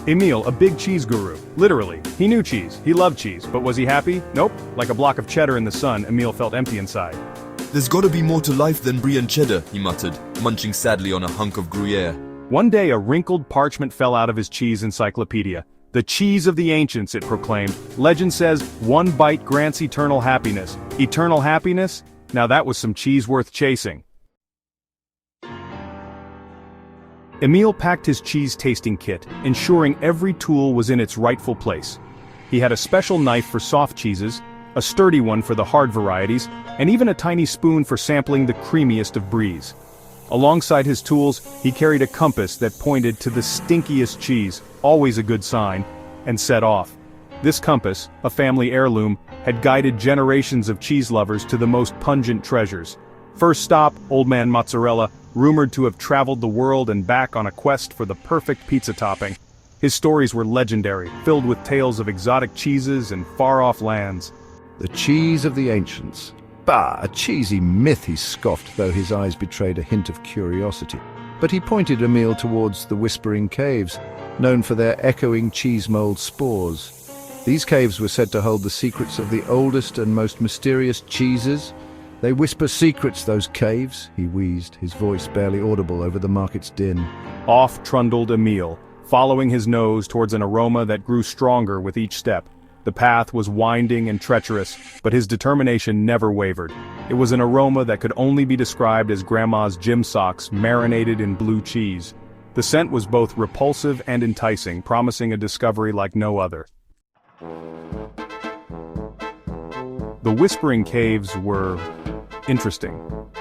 Emile, a big cheese guru. Literally, he knew cheese, he loved cheese, but was he happy? Nope. Like a block of cheddar in the sun, Emile felt empty inside. There's gotta be more to life than brie and cheddar, he muttered, munching sadly on a hunk of Gruyere. One day a wrinkled parchment fell out of his cheese encyclopedia. The cheese of the ancients, it proclaimed. Legend says, one bite grants eternal happiness. Eternal happiness? Now that was some cheese worth chasing. Emile packed his cheese-tasting kit, ensuring every tool was in its rightful place. He had a special knife for soft cheeses, a sturdy one for the hard varieties, and even a tiny spoon for sampling the creamiest of bries. Alongside his tools, he carried a compass that pointed to the stinkiest cheese, always a good sign, and set off. This compass, a family heirloom, had guided generations of cheese lovers to the most pungent treasures. First stop, Old Man Mozzarella, rumored to have traveled the world and back on a quest for the perfect pizza topping. His stories were legendary, filled with tales of exotic cheeses and far-off lands. The cheese of the ancients. Bah, a cheesy myth, he scoffed, though his eyes betrayed a hint of curiosity. But he pointed Emile towards the Whispering Caves, known for their echoing cheese mold spores. These caves were said to hold the secrets of the oldest and most mysterious cheeses. They whisper secrets, those caves, he wheezed, his voice barely audible over the market's din. Off trundled Emile, following his nose towards an aroma that grew stronger with each step. The path was winding and treacherous, but his determination never wavered. It was an aroma that could only be described as Grandma's gym socks marinated in blue cheese. The scent was both repulsive and enticing, promising a discovery like no other. The Whispering Caves were interesting.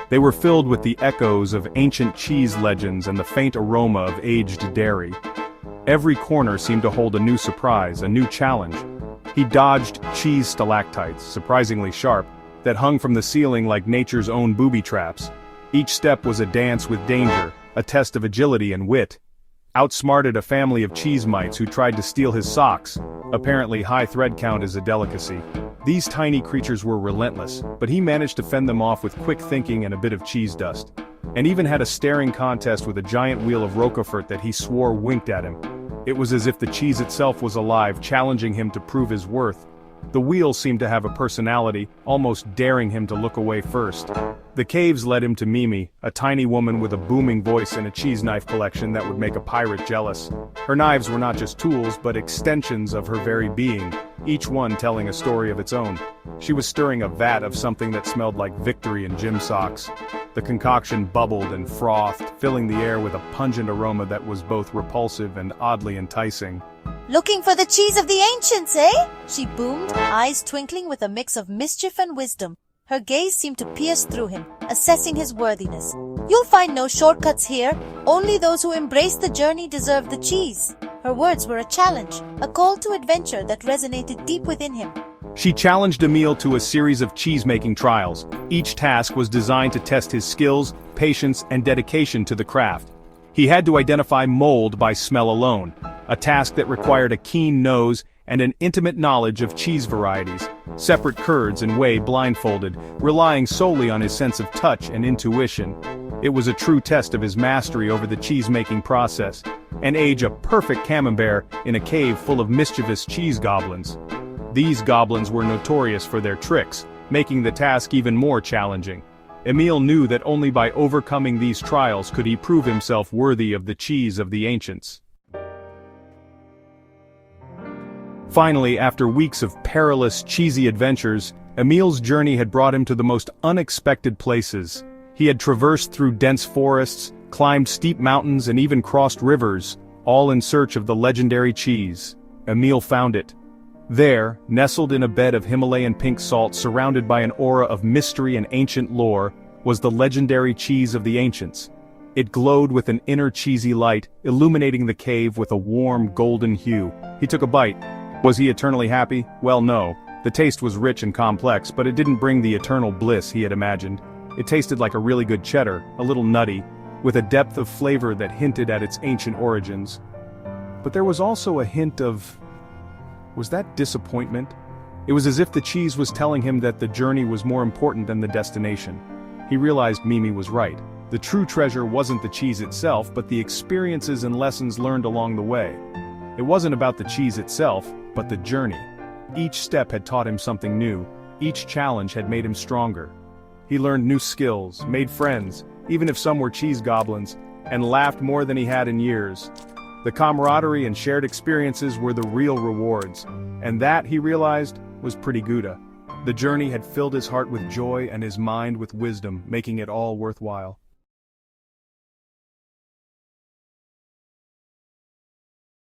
They were filled with the echoes of ancient cheese legends and the faint aroma of aged dairy. Every corner seemed to hold a new surprise, a new challenge. He dodged cheese stalactites, surprisingly sharp, that hung from the ceiling like nature's own booby traps. Each step was a dance with danger, a test of agility and wit. Outsmarted a family of cheese mites who tried to steal his socks. Apparently high thread count is a delicacy. These tiny creatures were relentless, but he managed to fend them off with quick thinking and a bit of cheese dust. And even had a staring contest with a giant wheel of Roquefort that he swore winked at him. It was as if the cheese itself was alive, challenging him to prove his worth. The wheel seemed to have a personality, almost daring him to look away first. The caves led him to Mimi, a tiny woman with a booming voice and a cheese knife collection that would make a pirate jealous. Her knives were not just tools, but extensions of her very being, each one telling a story of its own. She was stirring a vat of something that smelled like victory and gym socks. The concoction bubbled and frothed, filling the air with a pungent aroma that was both repulsive and oddly enticing. "Looking for the cheese of the ancients, eh?" she boomed, eyes twinkling with a mix of mischief and wisdom. Her gaze seemed to pierce through him, assessing his worthiness. "You'll find no shortcuts here. Only those who embrace the journey deserve the cheese." Her words were a challenge, a call to adventure that resonated deep within him. She challenged Emile to a series of cheese-making trials. Each task was designed to test his skills, patience, and dedication to the craft. He had to identify mold by smell alone, a task that required a keen nose and an intimate knowledge of cheese varieties, separate curds and whey blindfolded, relying solely on his sense of touch and intuition. It was a true test of his mastery over the cheese-making process, and age a perfect camembert in a cave full of mischievous cheese goblins. These goblins were notorious for their tricks, making the task even more challenging. Emile knew that only by overcoming these trials could he prove himself worthy of the cheese of the ancients. Finally, after weeks of perilous, cheesy adventures, Emile's journey had brought him to the most unexpected places. He had traversed through dense forests, climbed steep mountains and even crossed rivers, all in search of the legendary cheese. Emile found it. There, nestled in a bed of Himalayan pink salt surrounded by an aura of mystery and ancient lore, was the legendary cheese of the ancients. It glowed with an inner cheesy light, illuminating the cave with a warm golden hue. He took a bite. Was he eternally happy? Well, no. The taste was rich and complex, but it didn't bring the eternal bliss he had imagined. It tasted like a really good cheddar, a little nutty, with a depth of flavor that hinted at its ancient origins. But there was also a hint of... was that disappointment? It was as if the cheese was telling him that the journey was more important than the destination. He realized Mimi was right. The true treasure wasn't the cheese itself, but the experiences and lessons learned along the way. It wasn't about the cheese itself, but the journey. Each step had taught him something new, each challenge had made him stronger. He learned new skills, made friends, even if some were cheese goblins, and laughed more than he had in years. The camaraderie and shared experiences were the real rewards, and that, he realized, was pretty Gouda. The journey had filled his heart with joy and his mind with wisdom, making it all worthwhile.